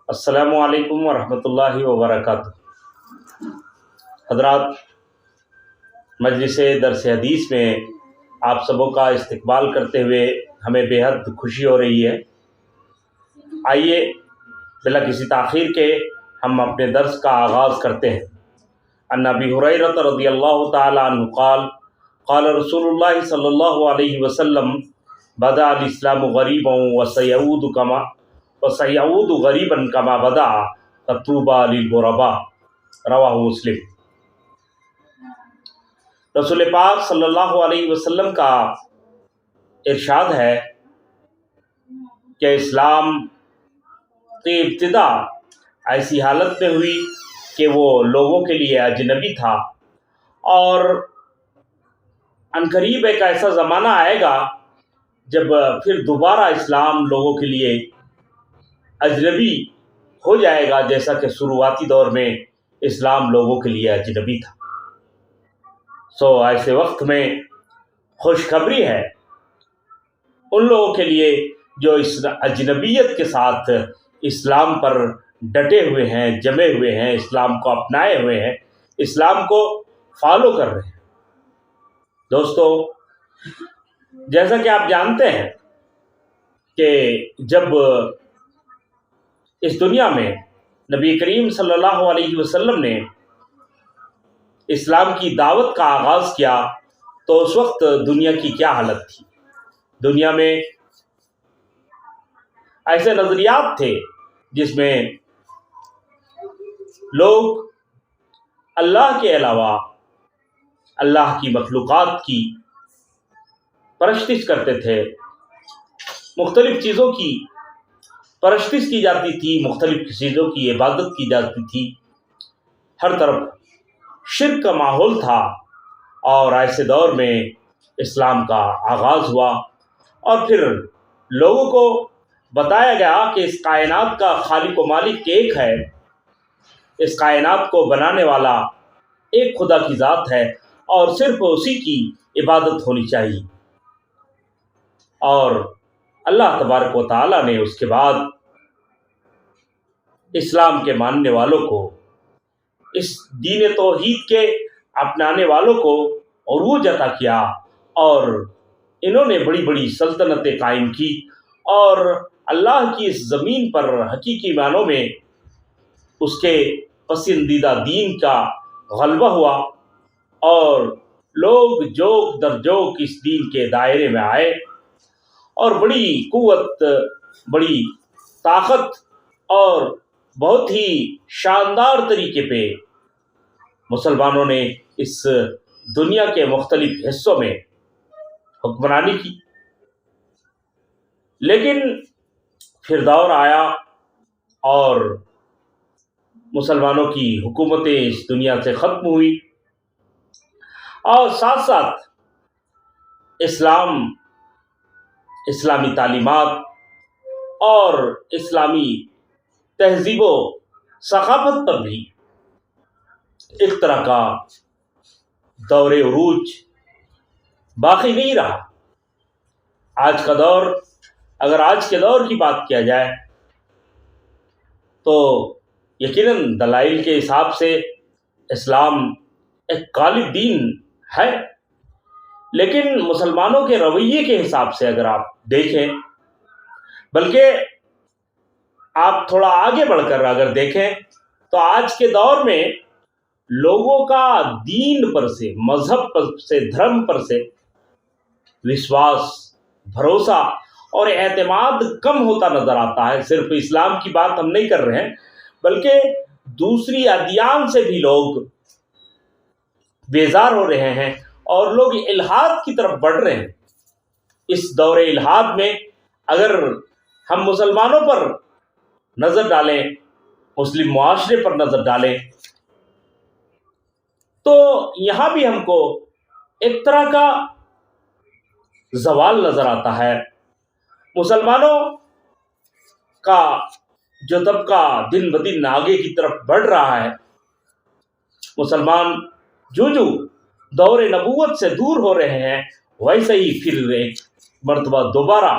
السلام علیکم ورحمۃ اللہ وبرکاتہ۔ حضرات، مجلس درس حدیث میں آپ سبوں کا استقبال کرتے ہوئے ہمیں بے حد خوشی ہو رہی ہے۔ آئیے بلا کسی تاخیر کے ہم اپنے درس کا آغاز کرتے ہیں۔ عن ابی ہریرہ رضی اللہ تعالی عنہ قال قال رسول اللہ صلی اللہ علیہ وسلم بدأ الاسلام غریبا وسيعود غریبا کما بدأ فطوبى للغرباء، رواہ مسلم۔ رسول پاک صلی اللہ علیہ وسلم کا ارشاد ہے کہ اسلام کی ابتدا ایسی حالت میں ہوئی کہ وہ لوگوں کے لیے اجنبی تھا، اور عنقریب ایک ایسا زمانہ آئے گا جب پھر دوبارہ اسلام لوگوں کے لیے اجنبی ہو جائے گا، جیسا کہ شروعاتی دور میں اسلام لوگوں کے لیے اجنبی تھا۔ ایسے وقت میں خوشخبری ہے ان لوگوں کے لیے جو اس اجنبیت کے ساتھ اسلام پر ڈٹے ہوئے ہیں، جمے ہوئے ہیں، اسلام کو اپنائے ہوئے ہیں، اسلام کو فالو کر رہے ہیں۔ دوستو، جیسا کہ آپ جانتے ہیں کہ جب اس دنیا میں نبی کریم صلی اللہ علیہ وسلم نے اسلام کی دعوت کا آغاز کیا تو اس وقت دنیا کی کیا حالت تھی؟ دنیا میں ایسے نظریات تھے جس میں لوگ اللہ کے علاوہ اللہ کی مخلوقات کی پرستش کرتے تھے، مختلف چیزوں کی پرستش کی جاتی تھی، مختلف چیزوں کی عبادت کی جاتی تھی، ہر طرف شرک کا ماحول تھا۔ اور ایسے دور میں اسلام کا آغاز ہوا، اور پھر لوگوں کو بتایا گیا کہ اس کائنات کا خالق و مالک ایک ہے، اس کائنات کو بنانے والا ایک خدا کی ذات ہے، اور صرف اسی کی عبادت ہونی چاہیے۔ اور اللہ تبارک و تعالیٰ نے اس کے بعد اسلام کے ماننے والوں کو، اس دین توحید کے اپنانے والوں کو عروج عطا کیا، اور انہوں نے بڑی بڑی سلطنتیں قائم کی، اور اللہ کی اس زمین پر حقیقی معنوں میں اس کے پسندیدہ دین کا غلبہ ہوا، اور لوگ جوک در جوک اس دین کے دائرے میں آئے، اور بڑی قوت، بڑی طاقت اور بہت ہی شاندار طریقے پہ مسلمانوں نے اس دنیا کے مختلف حصوں میں حکمرانی کی۔ لیکن پھر دور آیا اور مسلمانوں کی حکومتیں اس دنیا سے ختم ہوئی، اور ساتھ ساتھ اسلامی تعلیمات اور اسلامی تہذیب و ثقافت پر بھی ایک طرح کا دور عروج باقی نہیں رہا۔ آج کا دور، اگر آج کے دور کی بات کیا جائے تو یقیناً دلائل کے حساب سے اسلام ایک غالب دین ہے، لیکن مسلمانوں کے رویے کے حساب سے اگر آپ دیکھیں، بلکہ آپ تھوڑا آگے بڑھ کر اگر دیکھیں تو آج کے دور میں لوگوں کا دین پر سے، مذہب پر سے، دھرم پر سے وشواس، بھروسہ اور اعتماد کم ہوتا نظر آتا ہے۔ صرف اسلام کی بات ہم نہیں کر رہے ہیں، بلکہ دوسری ادیان سے بھی لوگ بیزار ہو رہے ہیں، اور لوگ الحاد کی طرف بڑھ رہے ہیں۔ اس دور الحاد میں اگر ہم مسلمانوں پر نظر ڈالیں، مسلم معاشرے پر نظر ڈالیں، تو یہاں بھی ہم کو ایک طرح کا زوال نظر آتا ہے۔ مسلمانوں کا جو طبقہ دن بدن آگے کی طرف بڑھ رہا ہے، مسلمان جو دور نبوت سے دور ہو رہے ہیں، ویسے ہی پھر ایک مرتبہ دوبارہ